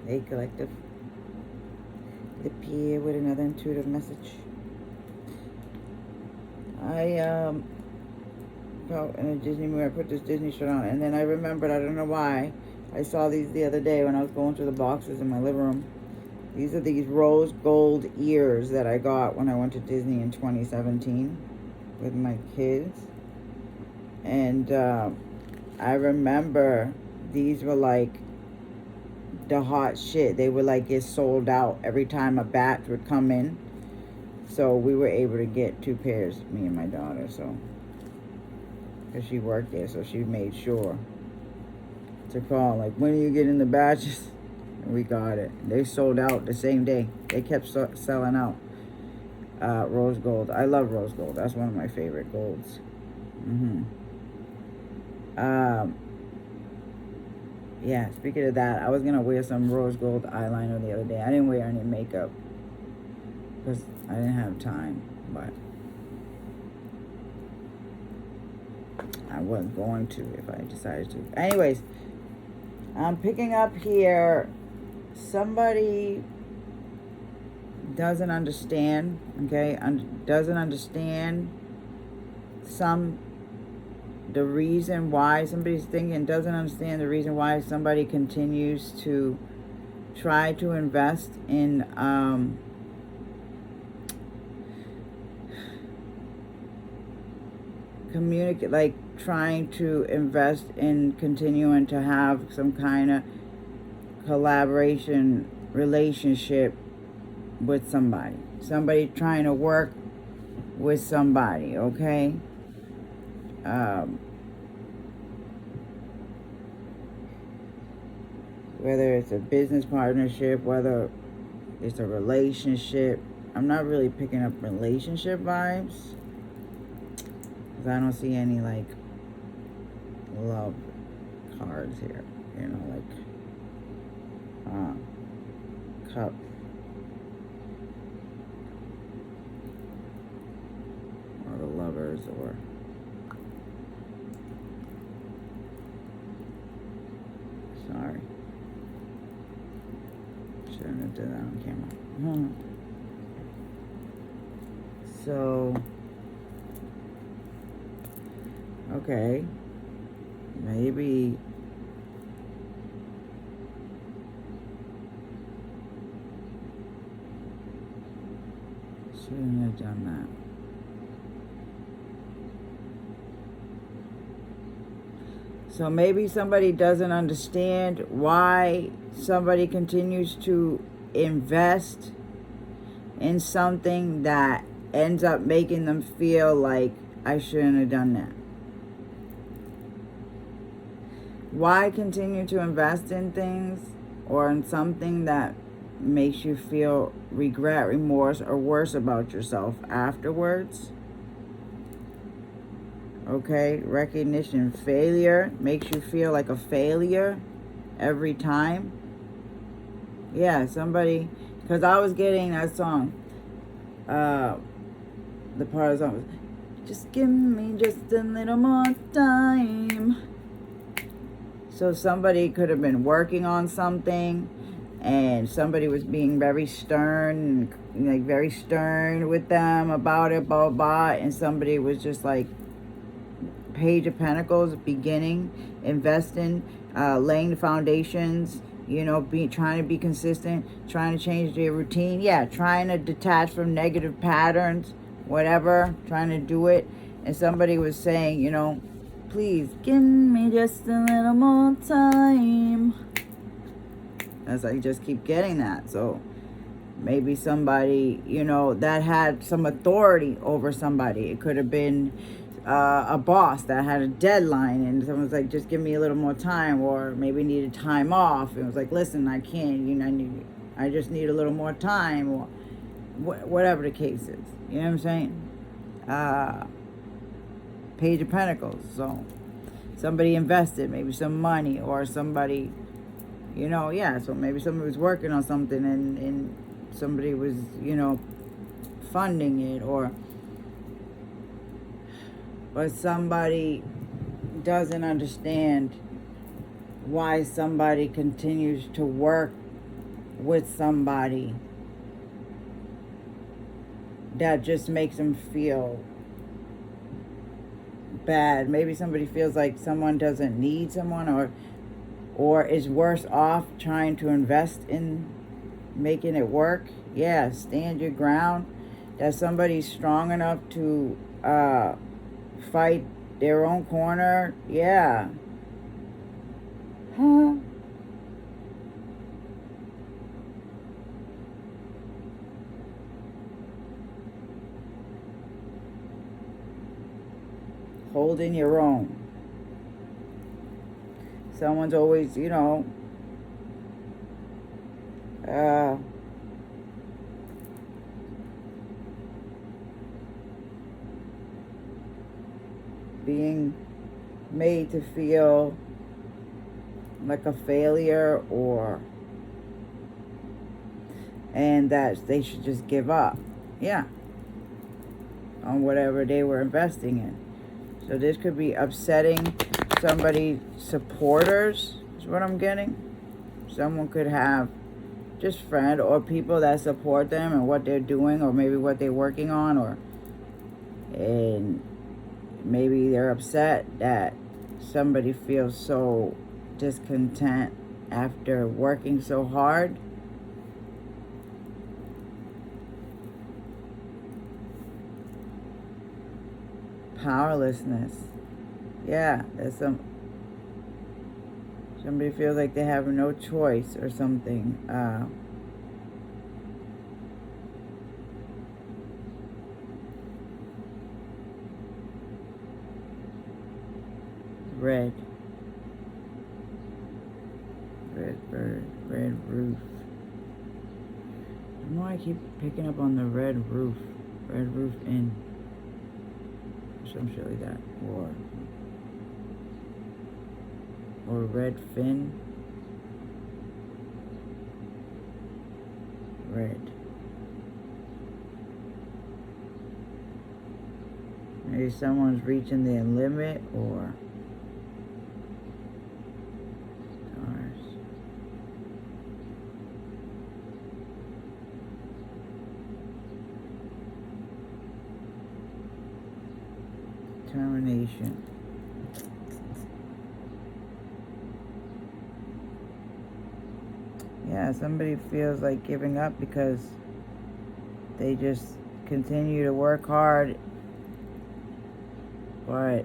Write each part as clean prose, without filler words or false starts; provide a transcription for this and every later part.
Hey Collective, Lip here with another intuitive message. I felt in a Disney movie. I put this Disney shirt on, and then I remembered. I don't know why. I saw these the other day when I was going through the boxes in my living room. These are these rose gold ears that I got when I went to Disney in 2017 with my kids, and I remember these were like the hot shit. They would like get sold out every time a batch would come in. So we were able to get 2 pairs, me and my daughter. So, because she worked there, so she made sure to call, like, when are you getting the batches? And we got it. They sold out the same day. They kept selling out. Rose gold. I love rose gold. That's one of my favorite golds. Yeah, speaking of that, I was going to wear some rose gold eyeliner the other day. I didn't wear any makeup because I didn't have time, but I was going to if I decided to. Anyways, I'm picking up here. Somebody doesn't understand, okay? Doesn't understand the reason why somebody's thinking, doesn't understand the reason why somebody continues to try to invest in communicate, like trying to invest in continuing to have some kind of collaboration relationship with somebody trying to work with somebody, okay? Whether it's a business partnership, whether it's a relationship. I'm not really picking up relationship vibes because I don't see any like love cards here, you know, like cup, or the lovers, or sorry, shouldn't have done that on camera. So okay, maybe shouldn't have done that. So maybe somebody doesn't understand why somebody continues to invest in something that ends up making them feel like I shouldn't have done that. Why continue to invest in things or in something that makes you feel regret, remorse, or worse about yourself afterwards? Okay, recognition. Failure makes you feel like a failure every time. Yeah, somebody, because I was getting that song, the part of the song was, just give me just a little more time. So somebody could have been working on something and somebody was being very stern, like very stern with them about it, blah, blah, blah, and somebody was just like, Page of Pentacles, beginning, investing, laying the foundations, you know, trying to be consistent, trying to change their routine. Yeah, trying to detach from negative patterns, whatever, trying to do it. And somebody was saying, you know, please give me just a little more time. As I just keep getting that. So maybe somebody, you know, that had some authority over somebody. It could have been a boss that had a deadline and someone's like, just give me a little more time, or maybe needed time off. It was like, listen, I can't, you know, I just need a little more time, or whatever the case is. You know what I'm saying? Page of Pentacles. So somebody invested maybe some money, or somebody, you know, yeah, so maybe somebody was working on something and somebody was, you know, funding it, or somebody doesn't understand why somebody continues to work with somebody that just makes them feel bad. Maybe somebody feels like someone doesn't need someone, or is worse off trying to invest in making it work. Yeah, stand your ground. That somebody's strong enough to fight their own corner. Yeah. Huh. Holding your own. Someone's always, being made to feel like a failure, and that they should just give up. Yeah. On whatever they were investing in. So this could be upsetting somebody's supporters, is what I'm getting. Someone could have just friends or people that support them and what they're doing, or maybe what they're working on, and maybe they're upset that somebody feels so discontent after working so hard. Powerlessness. Yeah, there's somebody feels like they have no choice or something. Red bird, red roof. I don't know why I keep picking up on the red roof inn, some shit like that, or red fin, red. Maybe someone's reaching their limit, or stars. Determination. Yeah, somebody feels like giving up because they just continue to work hard, but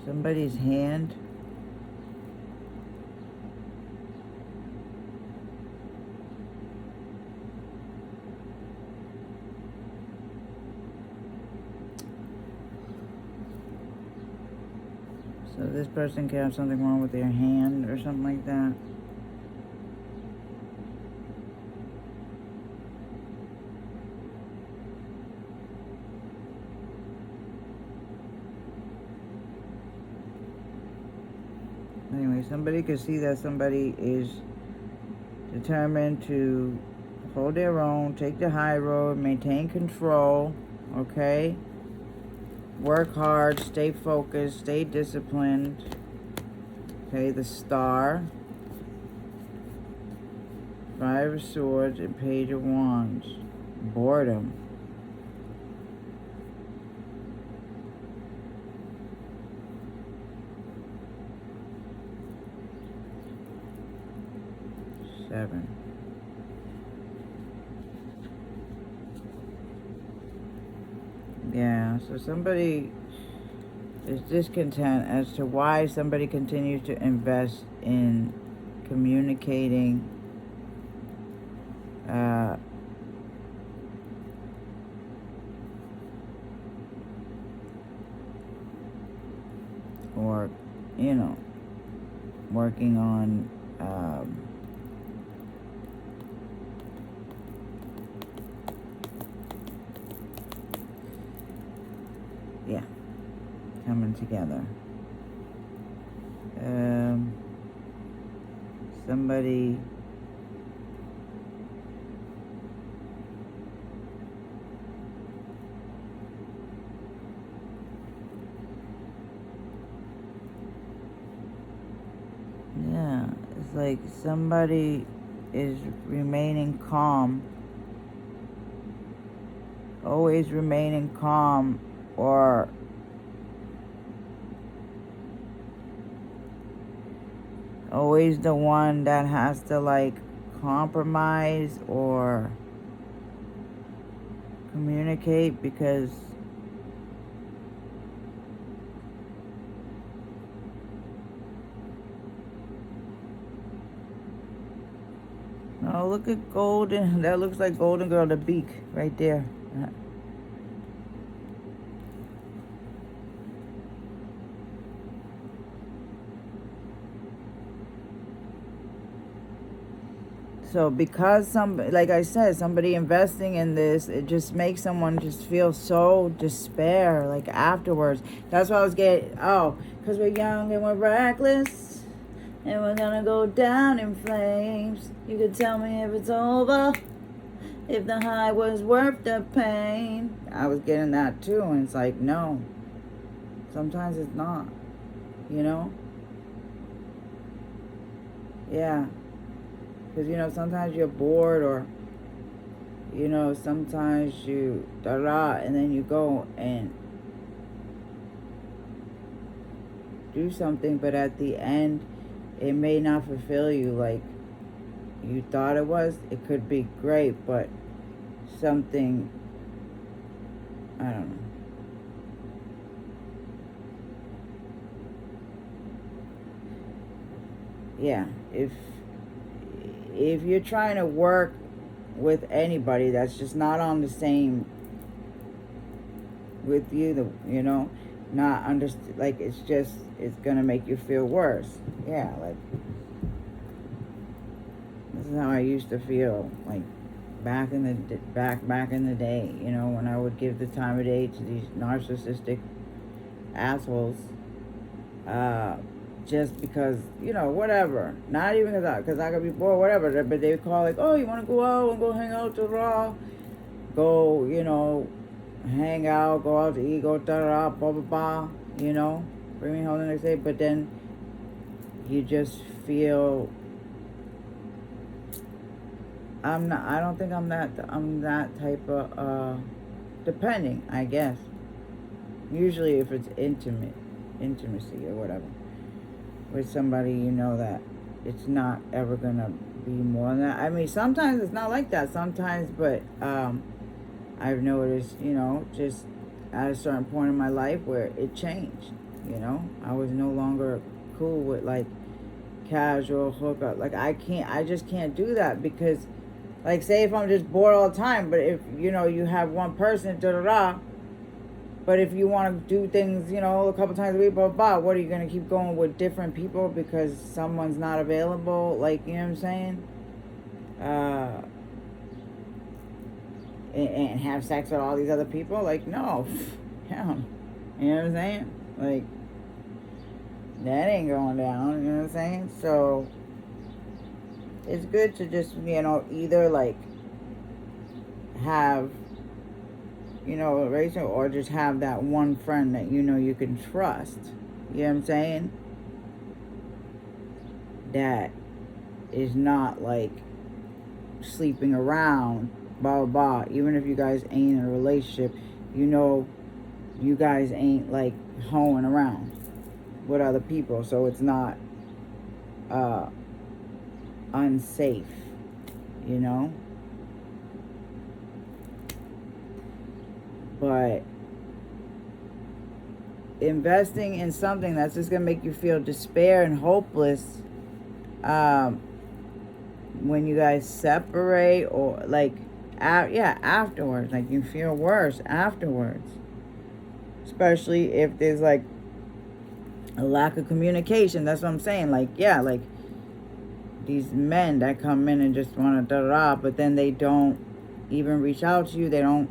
somebody's hand. So this person could have something wrong with their hand or something like that. Anyway, somebody could see that somebody is determined to hold their own, take the high road, maintain control, okay? Work hard, stay focused, stay disciplined. Okay, the Star, Five of Swords, and Page of Wands. Boredom. Seven. Yeah, so somebody is discontent as to why somebody continues to invest in communicating or, working on coming together. Somebody like somebody is remaining calm, always remaining calm, or always the one that has to like compromise or communicate, because oh, look at Golden. That looks like Golden Girl, the beak right there. So because like I said, somebody investing in this, it just makes someone just feel so despair, like afterwards. That's why I was getting, because we're young and we're reckless, and we're gonna go down in flames. You could tell me if it's over, if the high was worth the pain. I was getting that too, and it's like, no, sometimes it's not, you know? Yeah. Because, sometimes you're bored, or, sometimes you and then you go and do something, but at the end, it may not fulfill you like you thought it was. It could be great, but something, I don't know. Yeah, if you're trying to work with anybody that's just not on the same with you, not understand, like, it's gonna make you feel worse. Yeah, like, this is how I used to feel, like, back in the day, when I would give the time of day to these narcissistic assholes, just because, whatever. Not even because I could be bored, whatever. But they would call, like, oh, you want to go out and go hang out to Raw? Go, hang out, go out to eat, go da-da-da, blah, blah, blah, bring me home the next day. But then you just feel, I don't think I'm that type of, depending, I guess. Usually if it's intimacy or whatever, with somebody, that it's not ever gonna be more than that. I mean, sometimes it's not like that. Sometimes, but I've noticed, just at a certain point in my life where it changed. I was no longer cool with like casual hookup. Like I just can't do that, because, like, say if I'm just bored all the time, but if you have one person, but if you want to do things, a couple times a week, blah, blah, blah, what are you going to keep going with different people because someone's not available? Like, you know what I'm saying? And have sex with all these other people? Like, no. Hell. You know what I'm saying? Like, that ain't going down. You know what I'm saying? So, it's good to just, either, like, have, a racer, or just have that one friend that you can trust. You know what I'm saying? That is not like sleeping around, blah, blah, blah. Even if you guys ain't in a relationship, you guys ain't like hoeing around with other people, so it's not unsafe, But investing in something that's just gonna make you feel despair and hopeless, when you guys separate, or like, afterwards, like, you feel worse afterwards, especially if there's like a lack of communication. That's what I'm saying. Like, like these men that come in and just want to da-da-da, but then they don't even reach out to you. They don't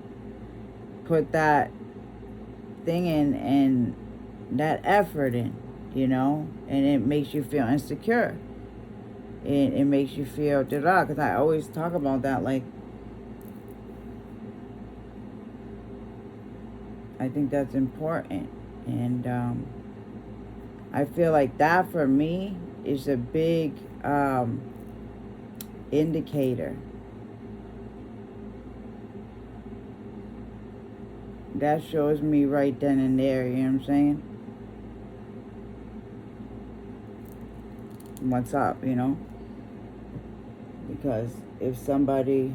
put that thing in and that effort in, and it makes you feel insecure. It makes you feel da-da, because I always talk about that. Like, I think that's important, and I feel like that for me is a big indicator. That shows me right then and there, you know what I'm saying? What's up, you know? Because if somebody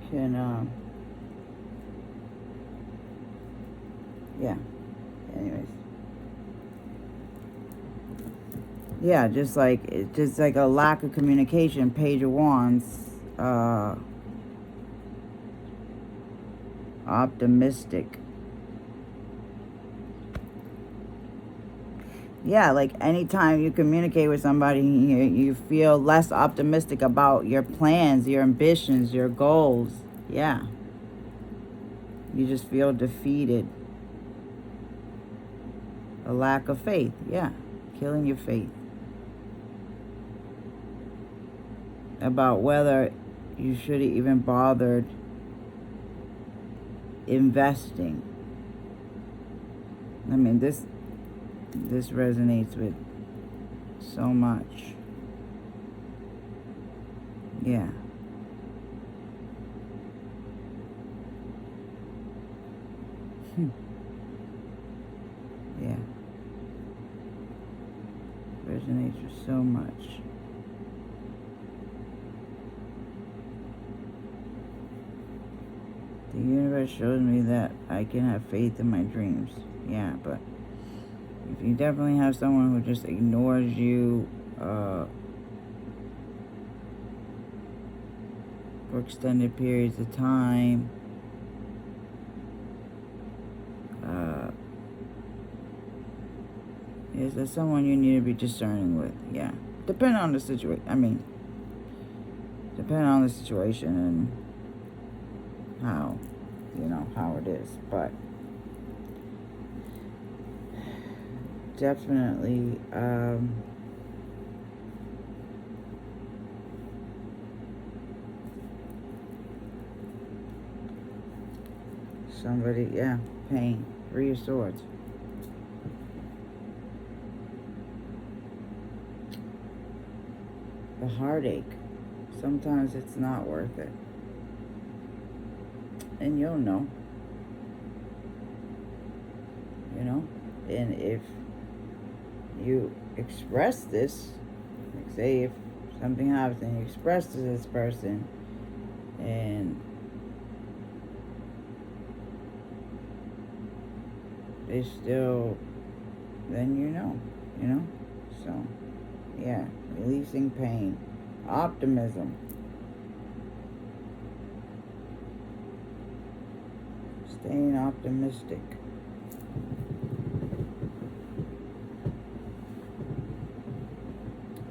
can, yeah, anyways. Yeah, just like a lack of communication. Page of Wands, optimistic. Yeah, like anytime you communicate with somebody, you feel less optimistic about your plans, your ambitions, your goals. Yeah. You just feel defeated. A lack of faith. Yeah. Killing your faith. About whether you should have even bothered investing. I mean, this resonates with so much. Yeah. Yeah. Resonates with so much. The universe shows me that I can have faith in my dreams. Yeah, but if you definitely have someone who just ignores you for extended periods of time, is there someone you need to be discerning with? Yeah. Depending on the situation. Depending on the situation and how it is. But definitely, somebody, yeah, pain. 3 of Swords. The heartache. Sometimes it's not worth it. And you'll know. You know? And if you express this, like say if something happens and you express to this person and they still, then you know? So, yeah, releasing pain. Optimism. Staying optimistic.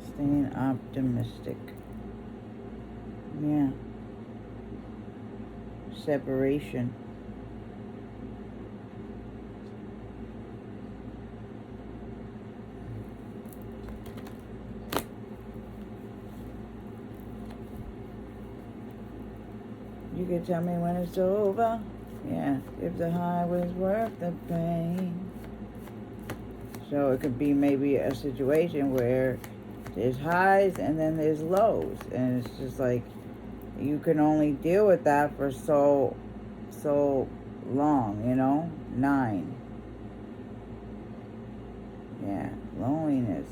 Staying optimistic. Yeah. Separation. You can tell me when it's over. Yeah, if the high was worth the pain. So it could be maybe a situation where there's highs and then there's lows. And it's just like you can only deal with that for so long, 9. Yeah, loneliness.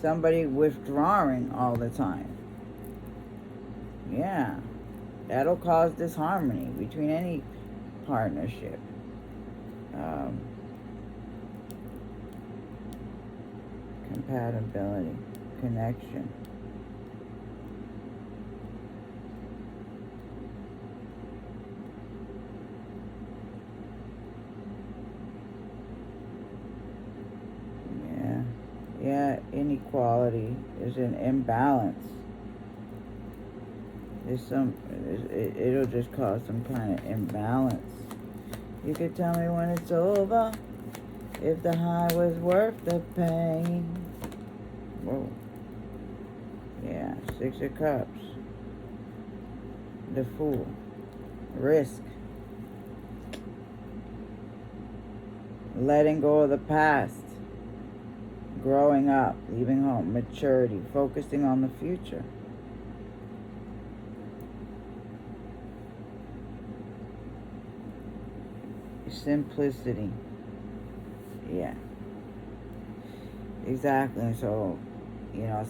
Somebody withdrawing all the time. Yeah. That'll cause disharmony between any partnership. Compatibility, connection. Yeah, inequality. There's an imbalance. It'll just cause some kind of imbalance. You could tell me when it's over, if the high was worth the pain. Whoa. Yeah, 6 of Cups. The Fool. Risk. Letting go of the past. growing up, leaving home, maturity, focusing on the future. Simplicity. Yeah. Exactly. So,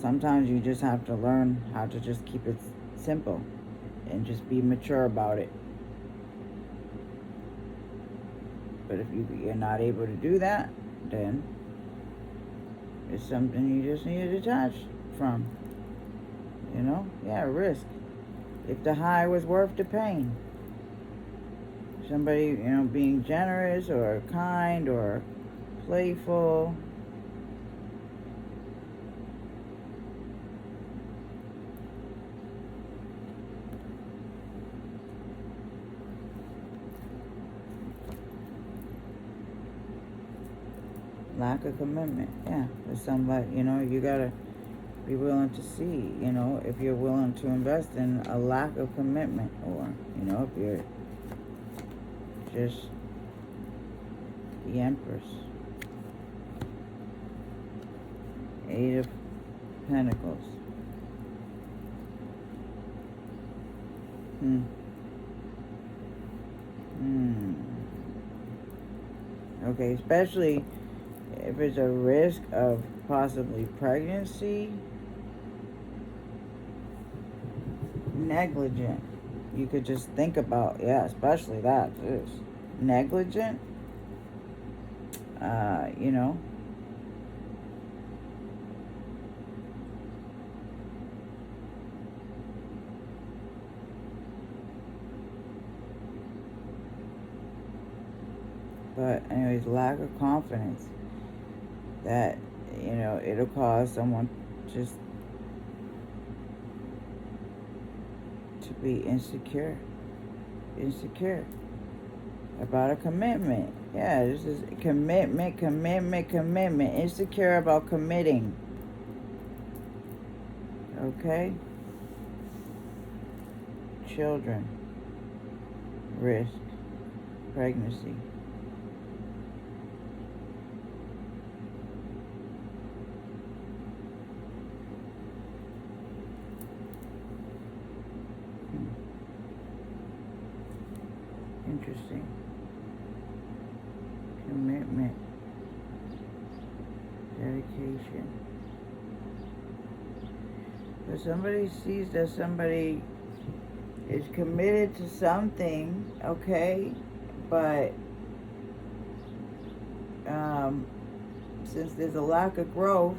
sometimes you just have to learn how to just keep it simple and just be mature about it. But if you're not able to do that, then it's something you just need to detach from. Yeah, risk. If the high was worth the pain. Somebody, being generous or kind or playful. Lack of commitment. Yeah, there's somebody, you gotta be willing to see, if you're willing to invest in a lack of commitment, or, if you're just the Empress. Eight of Pentacles. Okay, especially if it's a risk of possibly pregnancy. Negligent. You could just think about, especially that is negligent. But anyways, lack of confidence. That, it'll cause someone just to be insecure about a commitment. Yeah, this is commitment. Insecure about committing. Okay? Children. Risk. Pregnancy. Interesting. Commitment. Dedication. So somebody sees that somebody is committed to something, okay, but since there's a lack of growth,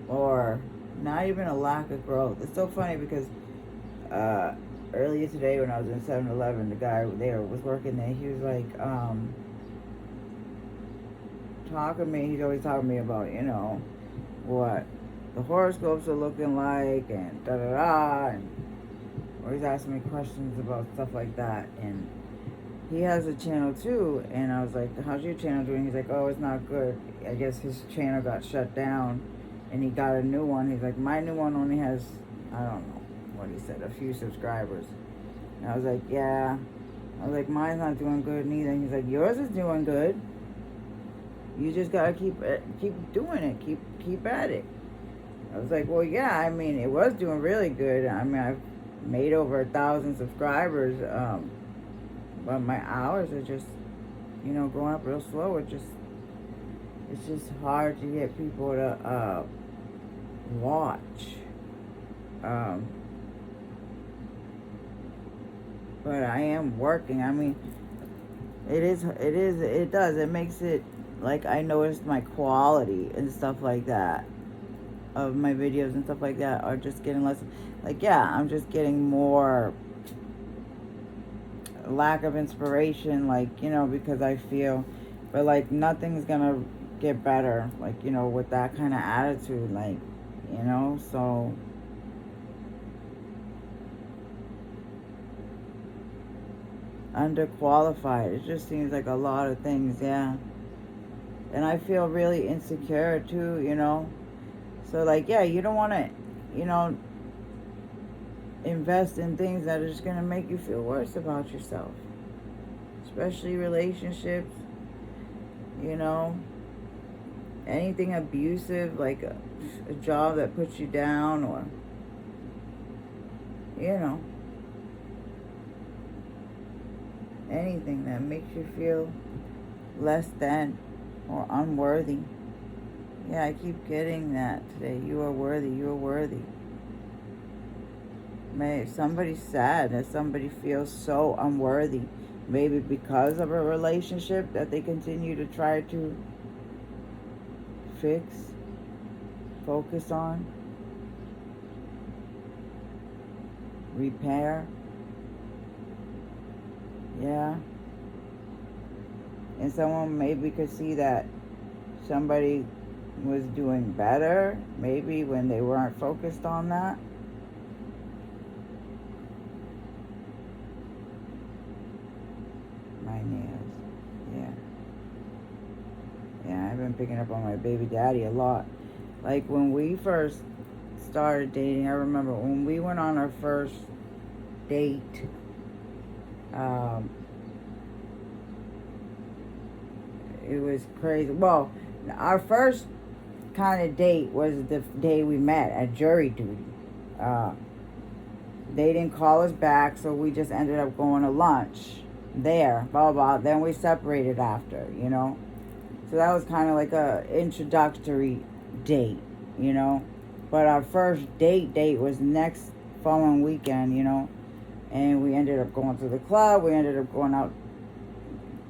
or not even a lack of growth. It's so funny because earlier today when I was in 7-Eleven, the guy there was working there. He was like, talking to me. He's always talking to me about, what the horoscopes are looking like and da-da-da, and always asking me questions about stuff like that. And he has a channel too, and I was like, how's your channel doing? He's like, oh, it's not good. I guess his channel got shut down and he got a new one. He's like, my new one only has, I don't know what he said, a few subscribers. And I was like, yeah. I was like, mine's not doing good neither. And he's like, yours is doing good. You just gotta keep doing it. Keep at it. I was like, well, yeah. I mean, it was doing really good. I mean, I've made over 1,000 subscribers. But my hours are just, going up real slow. It's just hard to get people to watch. But I am working. I mean, it does. It makes it, like, I noticed my quality and stuff like that of my videos and stuff like that are just getting less. Like, yeah, I'm just getting more lack of inspiration, like, because I feel, but like nothing's gonna get better, like, with that kind of attitude, like, so underqualified. It just seems like a lot of things, yeah. And I feel really insecure too, so like, yeah, you don't want to, invest in things that are just going to make you feel worse about yourself. especially relationships, you know, anything abusive, like a job that puts you down, or, you know, anything that makes you feel less than or unworthy. Yeah, I keep getting that today. You are worthy, you are worthy. If somebody's sad, that somebody feels so unworthy, maybe because of a relationship that they continue to try to fix, focus on, repair. Yeah. And someone maybe could see that somebody was doing better, maybe when they weren't focused on that. My nails. Yeah. Yeah, I've been picking up on my baby daddy a lot. Like when we first started dating, I remember when we went on our first date, it was crazy. Well, our first kind of date was the day we met at jury duty. They didn't call us back, so we just ended up going to lunch there, blah, blah, blah. Then we separated after, you know. So that was kind of like a introductory date, you know. But our first date was next following weekend, you know. And we ended up going to the club. We ended up going out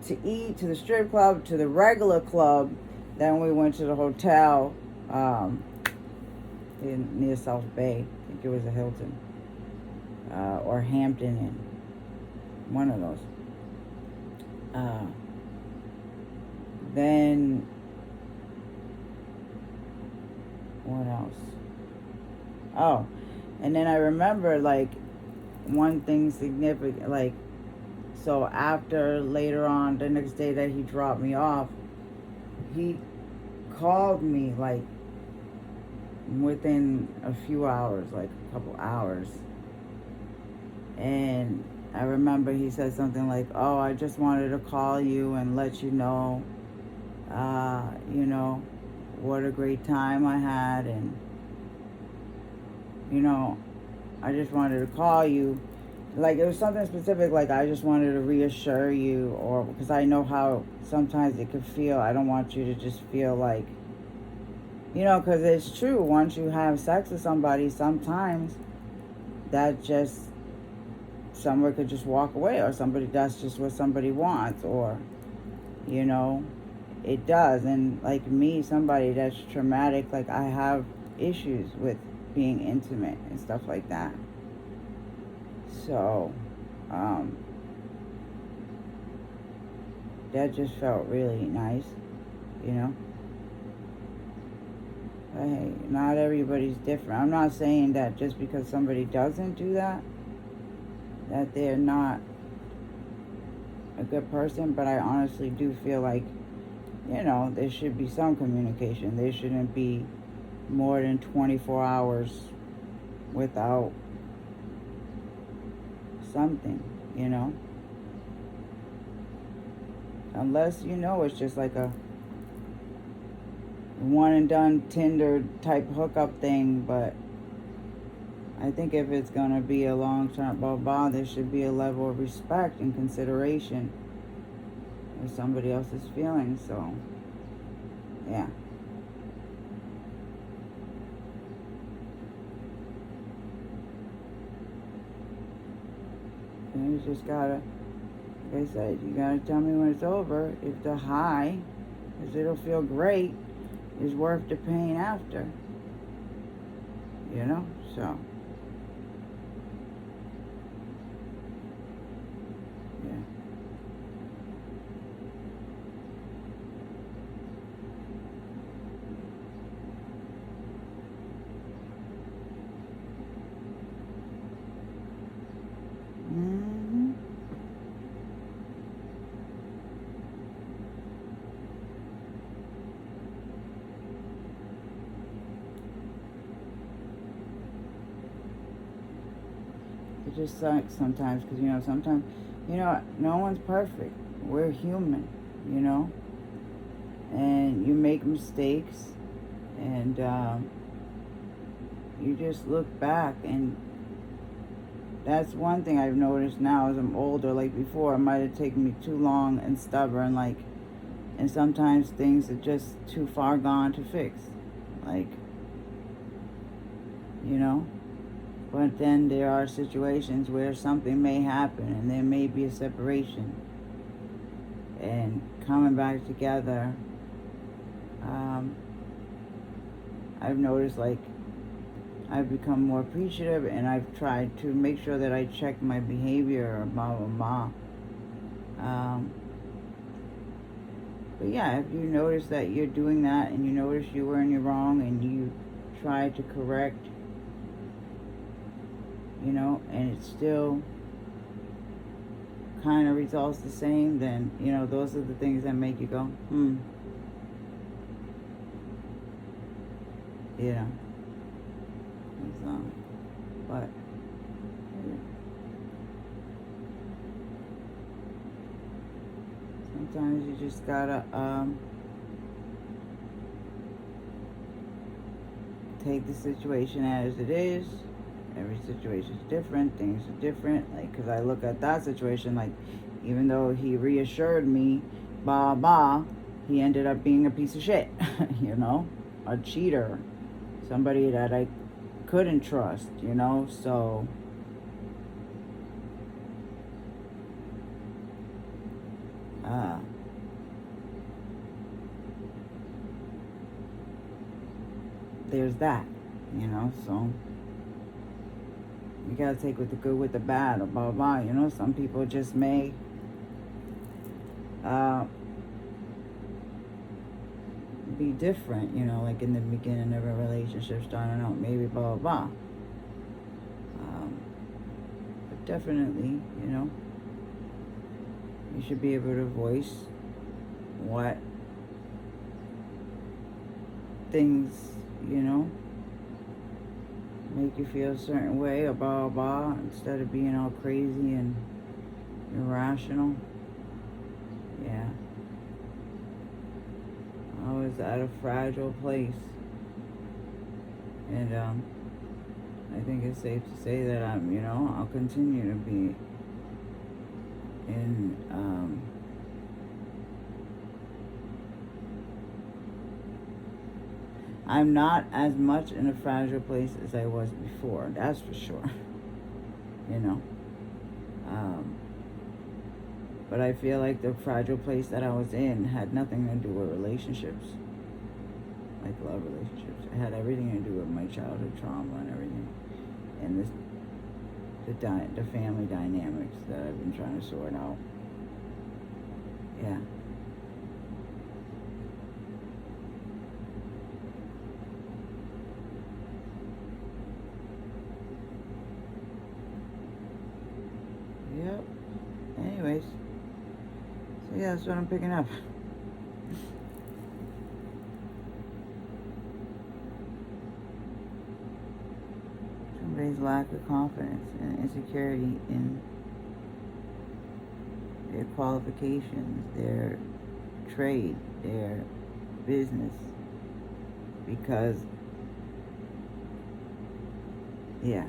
to eat, to the strip club, to the regular club. Then we went to the hotel near South Bay. I think it was a Hilton. Or Hampton Inn. One of those. Then, what else? Oh, and then I remember, like, one thing significant, like, so after, later on, the next day that he dropped me off, he called me, like, within a few hours, like a couple hours. And I remember he said something like, oh, I just wanted to call you and let you know, you know, what a great time I had. And, you know, I just wanted to call you. Like, it was something specific, like, I just wanted to reassure you, or, because I know how sometimes it could feel. I don't want you to just feel like, you know, because it's true. Once you have sex with somebody, sometimes that just, somebody could just walk away, or that's just what somebody wants, or, you know, it does. And like me, somebody that's traumatic, like I have issues with being intimate and stuff like that. So, that just felt really nice, you know. But hey, not everybody's different. I'm not saying that just because somebody doesn't do that, that they're not a good person, but I honestly do feel like, you know, there should be some communication. There shouldn't be more than 24 hours without something, you know. Unless, you know, it's just like a one and done Tinder type hookup thing. But I think if it's going to be a long-term blah, blah, there should be a level of respect and consideration of somebody else's feelings. So, yeah. And you just gotta, like I said, you gotta tell me when it's over if the high, because it'll feel great, is worth the pain after. You know? So. Yeah. Mm-hmm. It just sucks sometimes because, you know, sometimes, you know, no one's perfect. we're human, you know, and you make mistakes, and you just look back, and that's one thing I've noticed now as I'm older. Like before, it might have taken me too long and stubborn, like, and sometimes things are just too far gone to fix, like, you know. But then there are situations where something may happen and there may be a separation, and coming back together, I've noticed, like, I've become more appreciative, and I've tried to make sure that I check my behavior, blah, blah, blah. But yeah, if you notice that you're doing that, and you notice you were in the wrong, and you try to correct, you know, and it still kind of results the same, then, you know, those are the things that make you go, you know. So, but sometimes you just gotta take the situation as it is. Every situation is different. Things are different. Like, because I look at that situation, like, even though he reassured me, blah, blah, he ended up being a piece of shit, you know, a cheater, somebody that I couldn't trust, you know, so there's that, you know, so you gotta take with the good with the bad, or blah, blah, you know. Some people just may be different, you know, like in the beginning of a relationship, starting out, maybe blah, blah, blah. But definitely, you know, you should be able to voice what things, you know, make you feel a certain way, or blah, blah, instead of being all crazy and irrational. Yeah. I was at a fragile place, and I think it's safe to say that you know, I'll continue to be in I'm not as much in a fragile place as I was before, that's for sure. You know, but I feel like the fragile place that I was in had nothing to do with relationships, like love relationships. It had everything to do with my childhood trauma and everything, and the family dynamics that I've been trying to sort out. Yeah. Yep. Anyways, so yeah, that's what I'm picking up. Somebody's lack of confidence and insecurity in their qualifications, their trade, their business, because, yeah,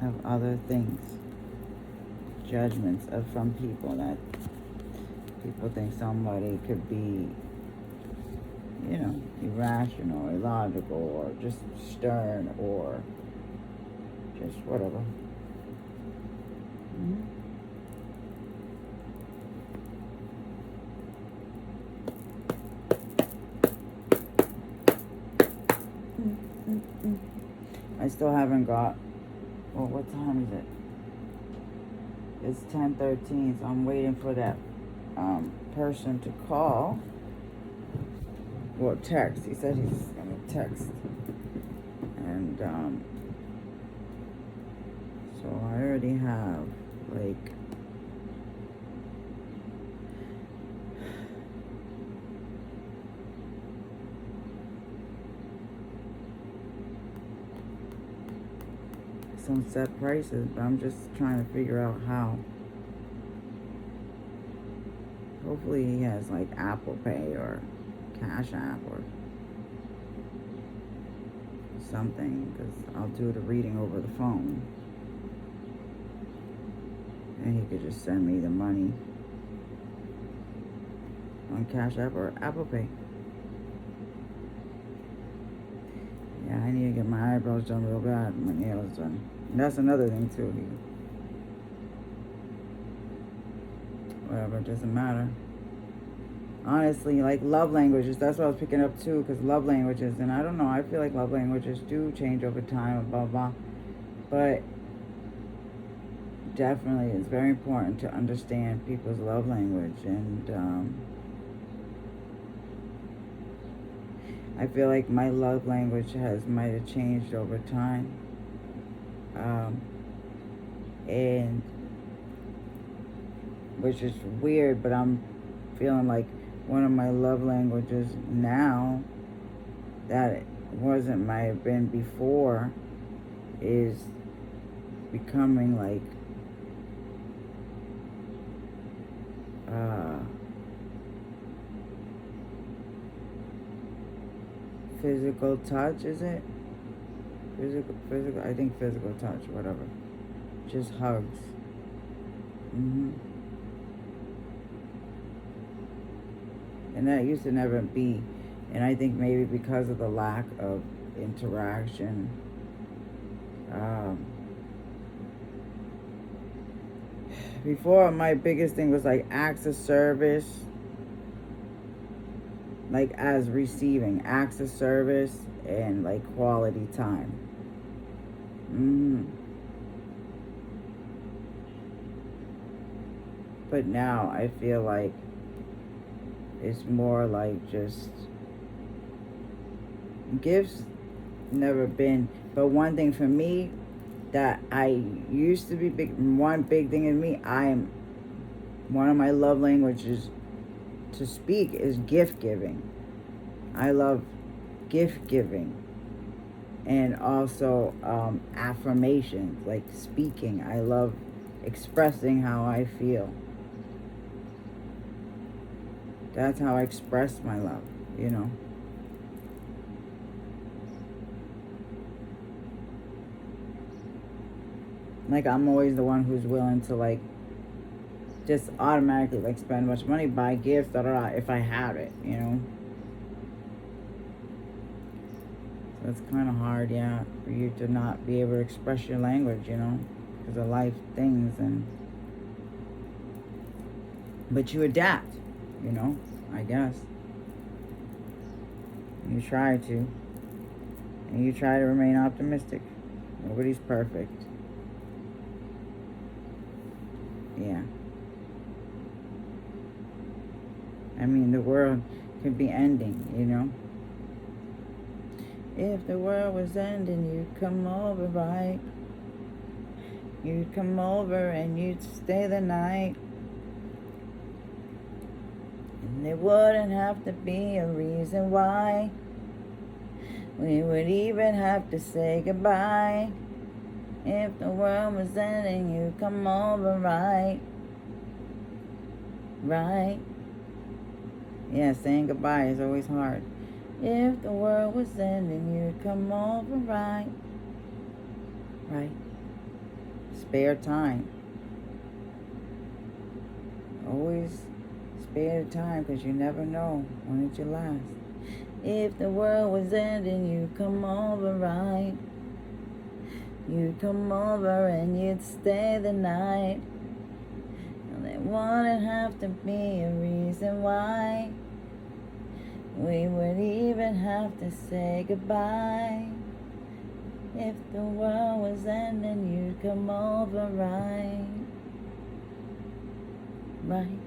of other things, judgments from people, that people think somebody could be, you know, irrational, illogical, or just stern, or just whatever. I still haven't got, well, what time is it? It's 10:13, so I'm waiting for that person to call. Well, text. He said he's gonna text. And so I already have, like, some set prices, but I'm just trying to figure out how. Hopefully he has like Apple Pay or Cash App or something, because I'll do the reading over the phone. And he could just send me the money on Cash App or Apple Pay. Yeah, I need to get my eyebrows done real bad, my nails done. And that's another thing too. Whatever, it doesn't matter. Honestly, like love languages, that's what I was picking up too, because love languages, and I don't know, I feel like love languages do change over time, blah, blah, but definitely it's very important to understand people's love language, and I feel like my love language might have changed over time, and which is weird, but I'm feeling like one of my love languages now that it might have been before is becoming like physical touch, is it? Physical, I think physical touch, whatever. Just hugs. And that used to never be. And I think maybe because of the lack of interaction, before my biggest thing was like acts of service, like as receiving acts of service and like quality time. But now I feel like it's more like just gifts. Never been, but one thing for me that I used to be big, one big thing in me, one of my love languages to speak is gift giving. I love gift giving, and also affirmations, like speaking. I love expressing how I feel. That's how I express my love, you know. Like, I'm always the one who's willing to, like, just automatically, like, spend much money, buy gifts, if I have it, you know. So it's kind of hard, yeah, for you to not be able to express your language, you know, because of life things, but you adapt, you know, I guess. You try to. And you try to remain optimistic. Nobody's perfect. Yeah. I mean, the world could be ending, you know. If the world was ending, you'd come over, right? You'd come over and you'd stay the night. And there wouldn't have to be a reason why we would even have to say goodbye. If the world was ending, you'd come over, right? Right? Yeah, saying goodbye is always hard. If the world was ending, you'd come over, right? Right? Spare time. Always spare time, because you never know when it's your last. If the world was ending, you'd come over, right? You'd come over and you'd stay the night. And there wouldn't have to be a reason why we would even have to say goodbye. If the world was ending, you'd come over, right? Right?